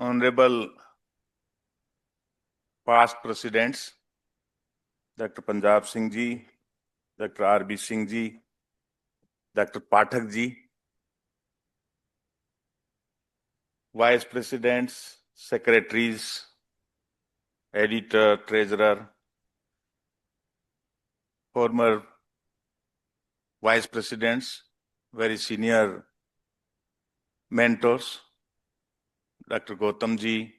Honorable past presidents, Dr. Punjab Singh Ji, Dr. R.B. Singh Ji, Dr. Pathak Ji, Vice Presidents, Secretaries, Editor, Treasurer, former Vice Presidents, very senior mentors, Dr. Gautam Ji,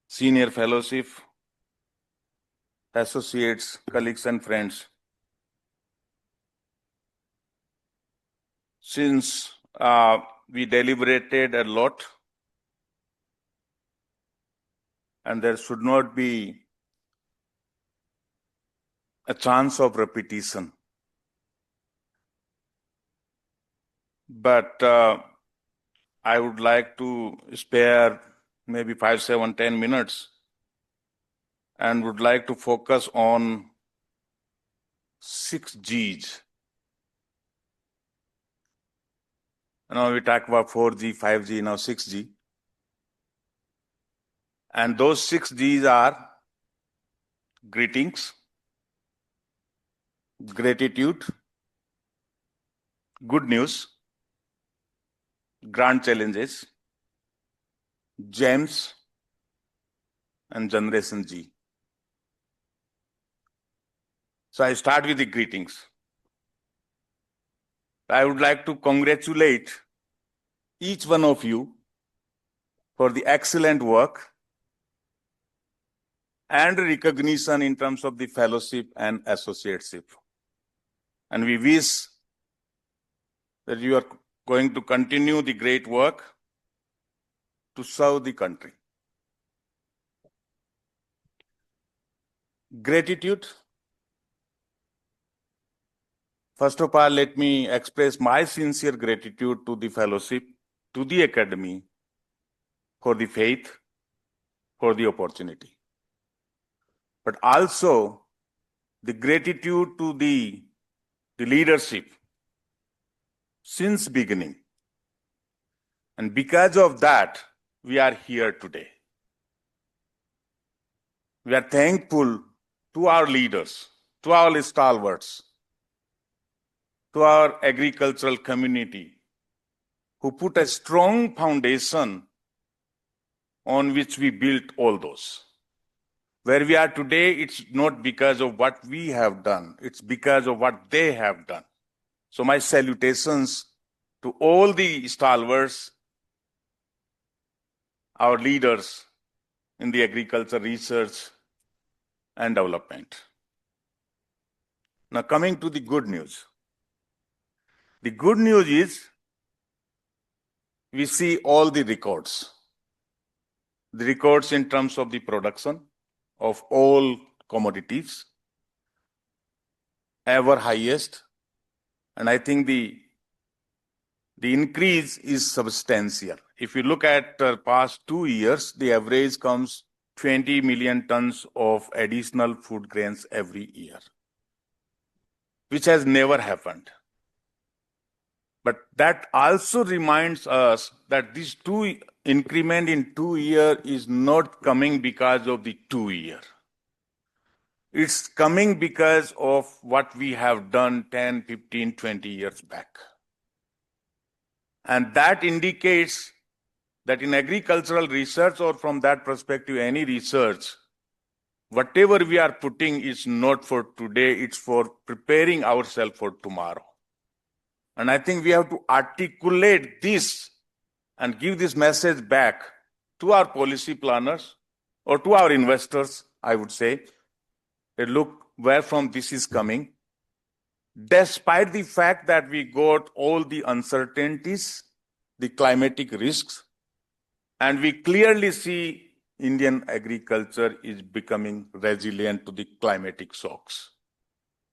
Senior Fellowship, Associates, colleagues and friends. Since we deliberated a lot and there should not be a chance of repetition. But I would like to spare maybe 5, 7, 10 minutes and would like to focus on 6 Gs. Now we talk about 4G, 5G, now 6G. And those 6 Gs are greetings, gratitude, good news, grand challenges, gems, and Generation G. So I start with the greetings. I would like to congratulate each one of you for the excellent work and recognition in terms of the fellowship and associateship. And we wish that you are going to continue the great work to serve the country. Gratitude. First of all, let me express my sincere gratitude to the fellowship, to the academy, for the faith, for the opportunity. But also the gratitude to the leadership since beginning. And because of that, we are here today. We are thankful to our leaders, to our stalwarts, to our agricultural community, who put a strong foundation on which we built all those. Where we are today, it's not because of what we have done, it's because of what they have done. So my salutations to all the stalwarts, our leaders in the agriculture research and development. Now coming to the good news. The good news is we see all the records. The records in terms of the production of all commodities, ever highest. And I think the increase is substantial. If you look at the past 2 years, the average comes 20 million tons of additional food grains every year, which has never happened. But that also reminds us that this increment in 2 years is not coming because of the 2 year. It's coming because of what we have done 10, 15, 20 years back. And that indicates that in agricultural research, or from that perspective, any research, whatever we are putting is not for today, it's for preparing ourselves for tomorrow. And I think we have to articulate this and give this message back to our policy planners or to our investors, I would say, that look where from this is coming. Despite the fact that we got all the uncertainties, the climatic risks, and we clearly see Indian agriculture is becoming resilient to the climatic shocks.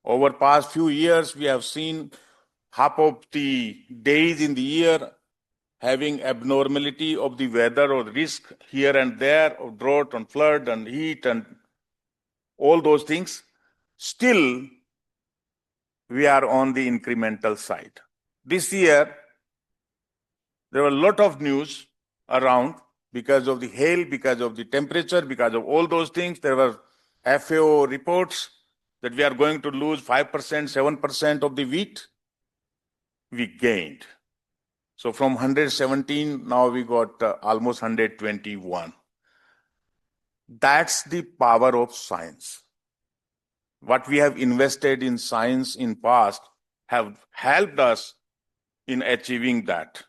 Over past few years, we have seen half of the days in the year having abnormality of the weather or risk here and there of drought and flood and heat and all those things. Still, we are on the incremental side. This year, there were a lot of news around because of the hail, because of the temperature, because of all those things. There were FAO reports that we are going to lose 5%, 7% of the wheat. We gained. So from 117, now we got almost 121. That's the power of science. What we have invested in science in past have helped us in achieving that.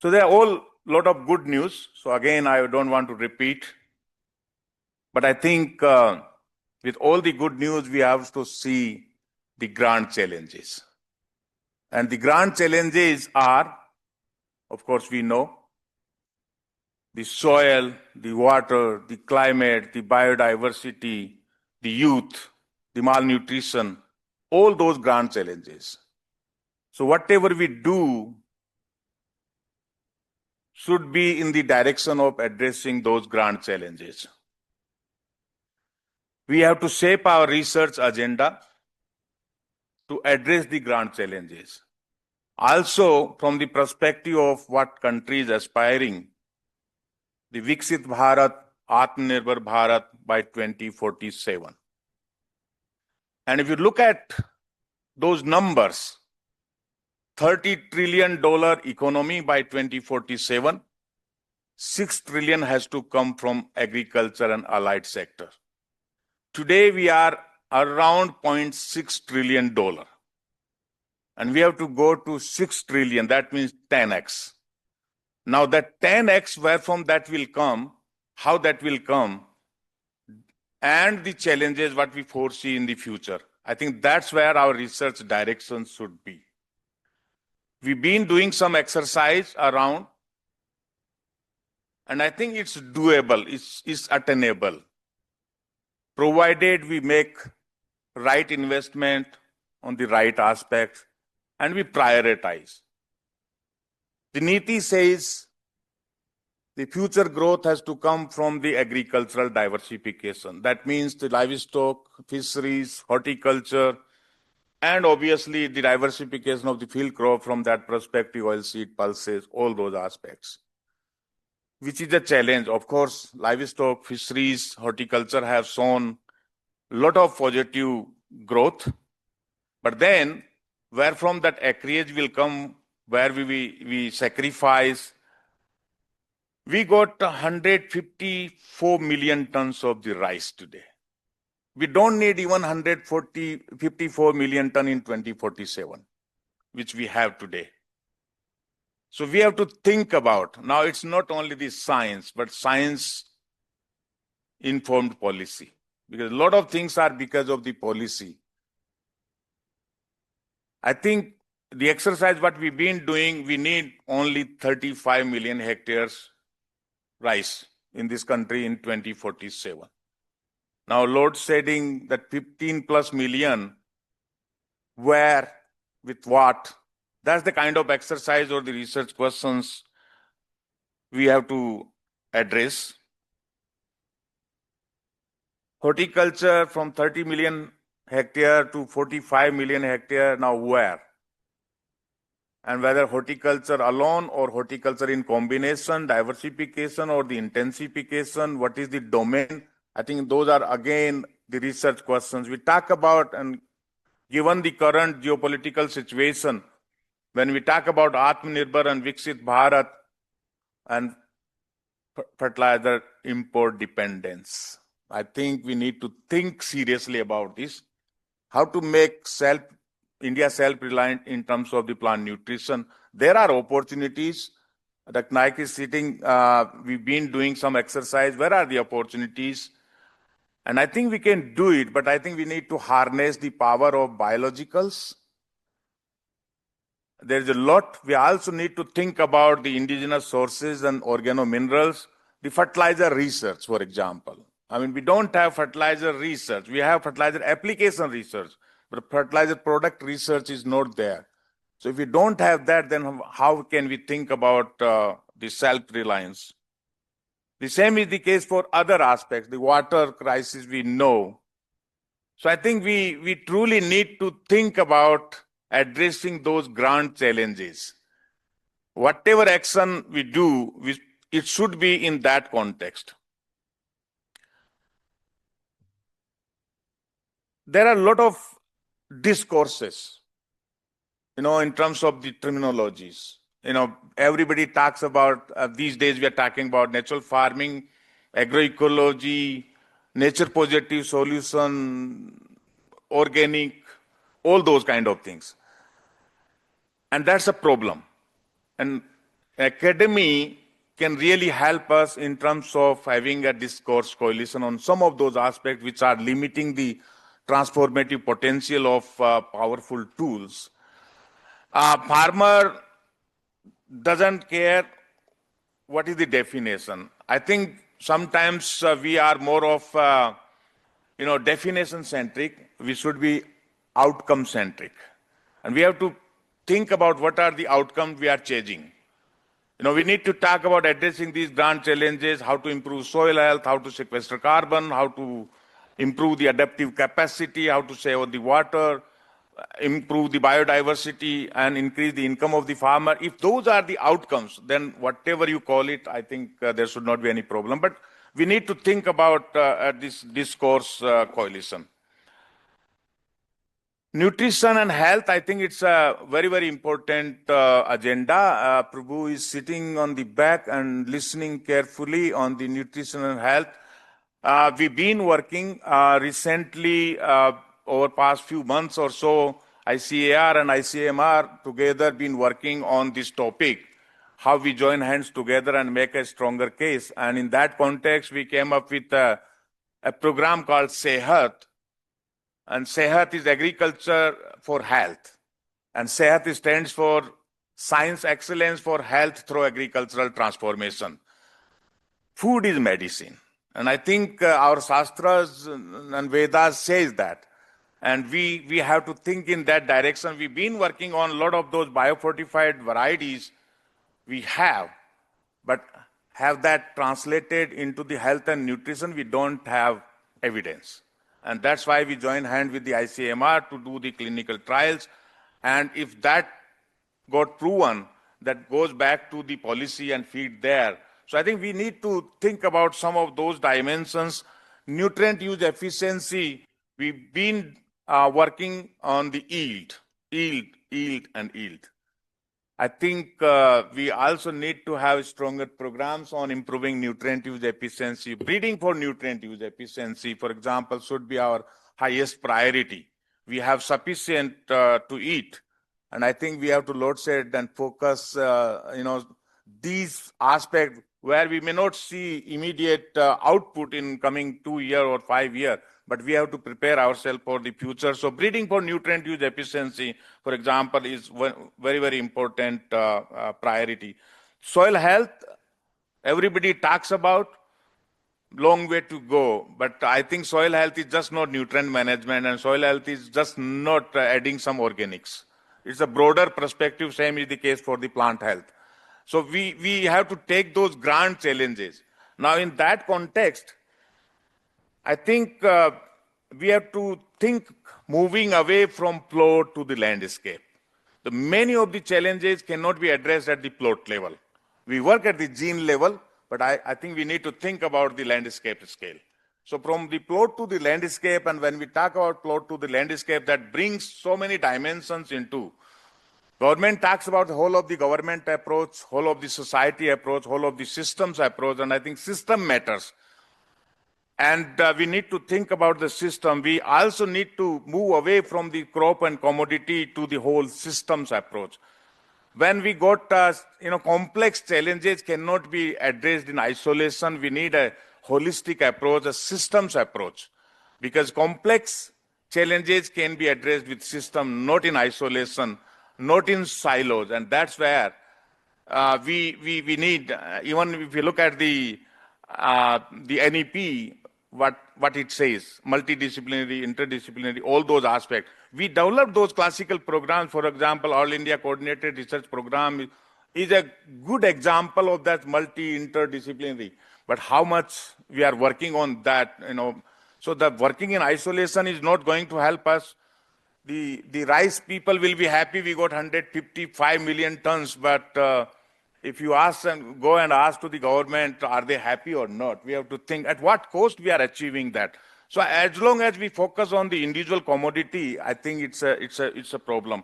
So there are all lot of good news. So again, I don't want to repeat, but I think with all the good news, we have to see the grand challenges. And the grand challenges are, of course, we know, the soil, the water, the climate, the biodiversity, the youth, the malnutrition, all those grand challenges. So whatever we do should be in the direction of addressing those grand challenges. We have to shape our research agenda to address the grand challenges. Also, from the perspective of what country is aspiring, the Viksit Bharat, Atmanirbhar Bharat by 2047. And if you look at those numbers, $30 trillion economy by 2047, $6 trillion has to come from agriculture and allied sector. Today we are around $0.6 trillion. And we have to go to 6 trillion, that means 10x. Now that 10x, where from that will come, how that will come, and the challenges what we foresee in the future. I think that's where our research direction should be. We've been doing some exercise around, and I think it's doable, it's attainable, provided we make right investment on the right aspects and we prioritize. The Niti says the future growth has to come from the agricultural diversification. That means the livestock, fisheries, horticulture, and obviously the diversification of the field crop from that perspective, oilseed, pulses, all those aspects, which is a challenge. Of course, livestock, fisheries, horticulture have shown a lot of positive growth, but then where from that acreage will come, where we sacrifice. We got 154 million tons of the rice today. We don't need even 54 million ton in 2047, which we have today. So we have to think about, now it's not only the science, but science-informed policy, because a lot of things are because of the policy. I think the exercise what we've been doing, we need only 35 million hectares rice in this country in 2047. Now load shedding, that 15 plus million, where, with what? That's the kind of exercise or the research questions we have to address. Horticulture from 30 million hectare to 45 million hectare, now where? And whether horticulture alone or horticulture in combination, diversification or the intensification, what is the domain? I think those are again the research questions we talk about. And given the current geopolitical situation, when we talk about Atmanirbhar and Viksit Bharat and fertilizer import dependence, I think we need to think seriously about this, how to make India self-reliant in terms of the plant nutrition. There are opportunities. Dr. Naik is sitting, we've been doing some exercise. Where are the opportunities? And I think we can do it, but I think we need to harness the power of biologicals. There's a lot. We also need to think about the indigenous sources and organominerals, the fertilizer research, for example. I mean, we don't have fertilizer research. We have fertilizer application research, but fertilizer product research is not there. So if we don't have that, then how can we think about the self-reliance? The same is the case for other aspects. The water crisis we know. So I think we truly need to think about addressing those grand challenges. whatever action we do, it should be in that context. There are a lot of discourses, in terms of the terminologies. Everybody talks about, these days we are talking about natural farming, agroecology, nature positive solution, organic, all those kind of things. And that's a problem. And academy can really help us in terms of having a discourse coalition on some of those aspects which are limiting the transformative potential of powerful tools. Farmer doesn't care what is the definition. I think sometimes we are more of, definition centric. We should be outcome centric. And we have to think about what are the outcomes we are chasing. We need to talk about addressing these grand challenges, how to improve soil health, how to sequester carbon, how to improve the adaptive capacity, how to save the water, improve the biodiversity, and increase the income of the farmer. If those are the outcomes, then whatever you call it, I think there should not be any problem. But we need to think about this discourse coalition. Nutrition and health, I think it's a very, very important agenda. Prabhu is sitting on the back and listening carefully on the nutrition and health. We've been working recently, over past few months or so, ICAR and ICMR together been working on this topic, how we join hands together and make a stronger case. And in that context, we came up with a program called Sehat. And Sehat is agriculture for health. And Sehat stands for science excellence for health through agricultural transformation. Food is medicine. And I think our Shastras and Vedas says that. And we have to think in that direction. We've been working on a lot of those biofortified varieties we have, but have that translated into the health and nutrition, we don't have evidence. And that's why we join hand with the ICMR to do the clinical trials. And if that got proven, that goes back to the policy and feed there. So I think we need to think about some of those dimensions. Nutrient use efficiency, we've been working on the yield. I think we also need to have stronger programs on improving nutrient use efficiency. Breeding for nutrient use efficiency, for example, should be our highest priority. We have sufficient to eat. And I think we have to load set and focus, these aspects where we may not see immediate output in coming 2 years or 5 years, but we have to prepare ourselves for the future. So breeding for nutrient use efficiency, for example, is one very, very important priority. Soil health, everybody talks about, long way to go. But I think soil health is just not nutrient management, and soil health is just not adding some organics. It's a broader perspective, same is the case for the plant health. So we have to take those grand challenges. Now in that context, I think we have to think moving away from plot to the landscape. Many of the challenges cannot be addressed at the plot level. We work at the gene level, but I think we need to think about the landscape scale. So from the plot to the landscape, and when we talk about plot to the landscape, that brings so many dimensions into. Government talks about the whole of the government approach, whole of the society approach, whole of the systems approach, and I think system matters. And we need to think about the system. We also need to move away from the crop and commodity to the whole systems approach. When we got, complex challenges cannot be addressed in isolation. We need a holistic approach, a systems approach, because complex challenges can be addressed with system, not in isolation, not in silos. And that's where we need, even if you look at the NEP, what it says, multidisciplinary, interdisciplinary, all those aspects. We developed those classical programs. For example, All India Coordinated Research Program is a good example of that multi-interdisciplinary. But how much we are working on that, so the working in isolation is not going to help us. The rice people will be happy we got 155 million tons, but if you ask and go and ask to the government, are they happy or not? We have to think at what cost we are achieving that. So as long as we focus on the individual commodity, I think it's a problem.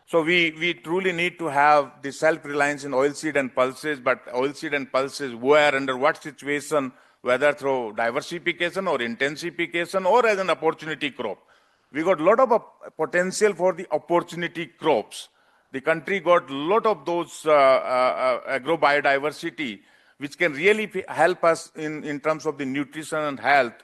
So we truly need to have the self-reliance in oilseed and pulses, but oilseed and pulses where, under what situation, whether through diversification or intensification or as an opportunity crop. We got a lot of potential for the opportunity crops. The country got a lot of those agro biodiversity, which can really help us in terms of the nutrition and health.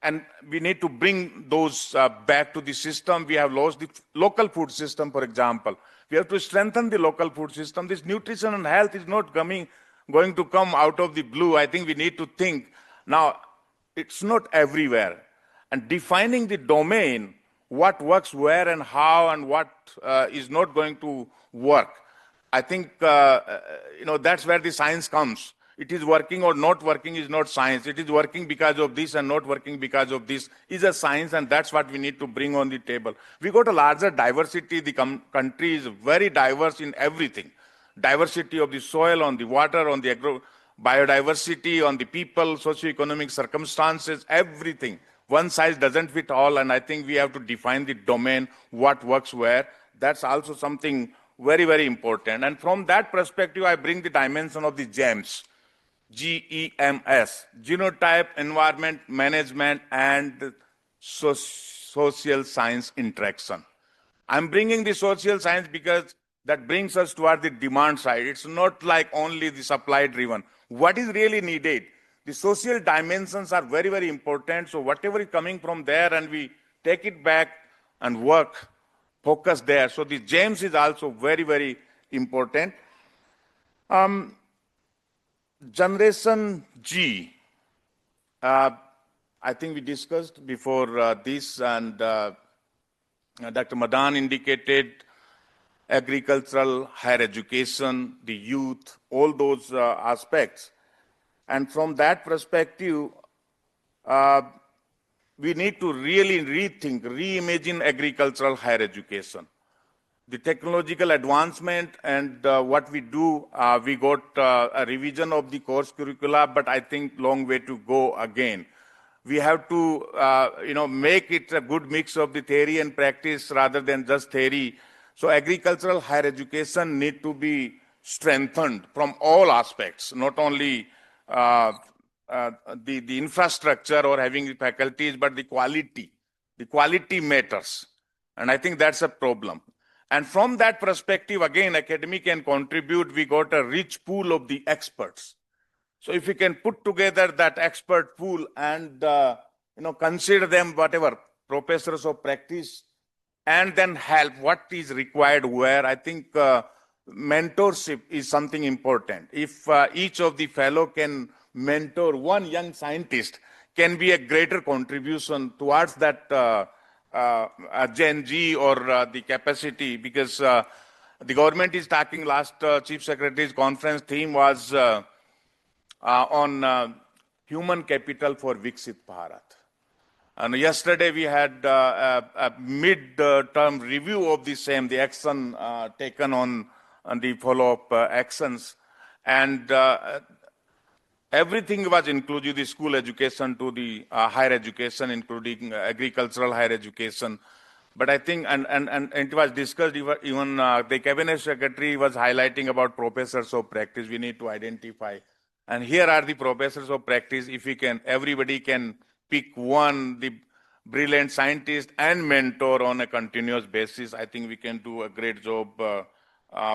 And we need to bring those back to the system. We have lost the local food system, for example. We have to strengthen the local food system. This nutrition and health is not going to come out of the blue. I think we need to think. Now, it's not everywhere. And defining the domain, what works where and how and what is not going to work. I think, that's where the science comes. It is working or not working is not science. It is working because of this and not working because of this is a science, and that's what we need to bring on the table. We got a larger diversity. The country is very diverse in everything. Diversity of the soil, on the water, on the agro biodiversity, on the people, socioeconomic circumstances, everything. One size doesn't fit all, and I think we have to define the domain, what works where. That's also something very, very important. And from that perspective, I bring the dimension of the GEMS. GEMS, Genotype, Environment, Management, and Social Science Interaction. I'm bringing the social science because that brings us toward the demand side. It's not like only the supply driven. What is really needed? The social dimensions are very, very important. So whatever is coming from there, and we take it back and work, focus there. So the GEMS is also very, very important. Generation G, I think we discussed before this, and Dr. Madan indicated agricultural, higher education, the youth, all those aspects. And from that perspective, we need to really rethink, reimagine agricultural higher education. The technological advancement and what we do, we got a revision of the course curricula, but I think long way to go again. We have to, make it a good mix of the theory and practice rather than just theory. So agricultural higher education need to be strengthened from all aspects, not only the infrastructure or having the faculties, but the quality. The quality matters. And I think that's a problem. And from that perspective, again, academy can contribute. We got a rich pool of the experts. So if we can put together that expert pool and, consider them whatever, professors of practice, and then help what is required where, I think mentorship is something important. If each of the fellow can mentor one young scientist, can be a greater contribution towards that Gen G or the capacity, because the government is talking. Last Chief Secretary's conference theme was on human capital for Viksit Bharat. And yesterday we had a mid-term review of the same, the action taken on the follow-up actions. And everything was inclusive, the school education to the higher education, including agricultural higher education. But I think, and it was discussed, even the cabinet secretary was highlighting about professors of practice. We need to identify. And here are the professors of practice. If we can, everybody can pick one, the brilliant scientist and mentor on a continuous basis. I think we can do a great job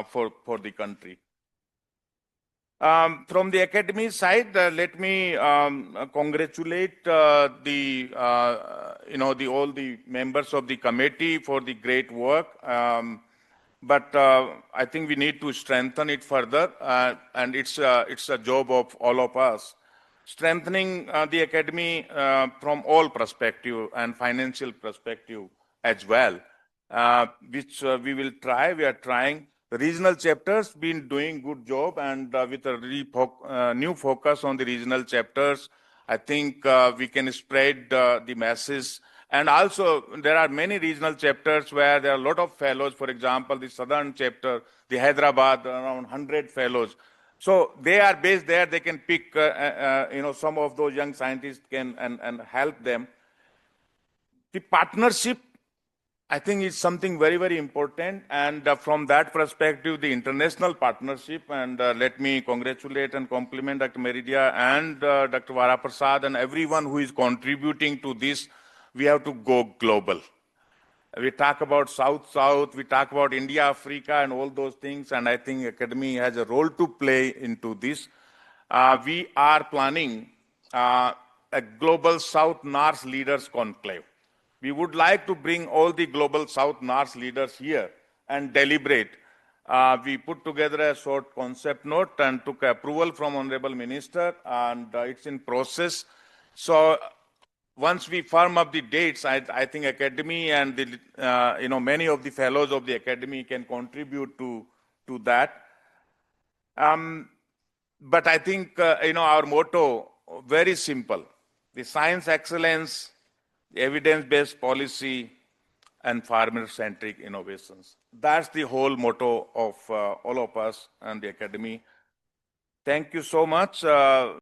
for the country. From the academy side, let me congratulate all the members of the committee for the great work. But I think we need to strengthen it further, and it's a job of all of us. Strengthening the academy from all perspective and financial perspective as well, which we will try. We are trying. The regional chapters been doing good job, and with a new focus on the regional chapters, I think we can spread the message And also, there are many regional chapters where there are a lot of fellows. For example, the southern chapter, the Hyderabad, around 100 fellows. So they are based there. They can pick, some of those young scientists can and help them. The partnership, I think, is something very, very important. And from that perspective, the international partnership, and let me congratulate and compliment Dr. Meridia and Dr. Vara Prasad and everyone who is contributing to this. We have to go global. We talk about South-South, we talk about India-Africa and all those things, and I think Academy has a role to play into this. We are planning a Global South-North Leaders Conclave. We would like to bring all the Global South-North leaders here and deliberate. We put together a short concept note and took approval from Honorable Minister, and it's in process. So once we firm up the dates, I think Academy and the, many of the fellows of the Academy can contribute to that. But I think, our motto, very simple: the science excellence, evidence-based policy, and farmer-centric innovations. That's the whole motto of all of us and the Academy. Thank you so much.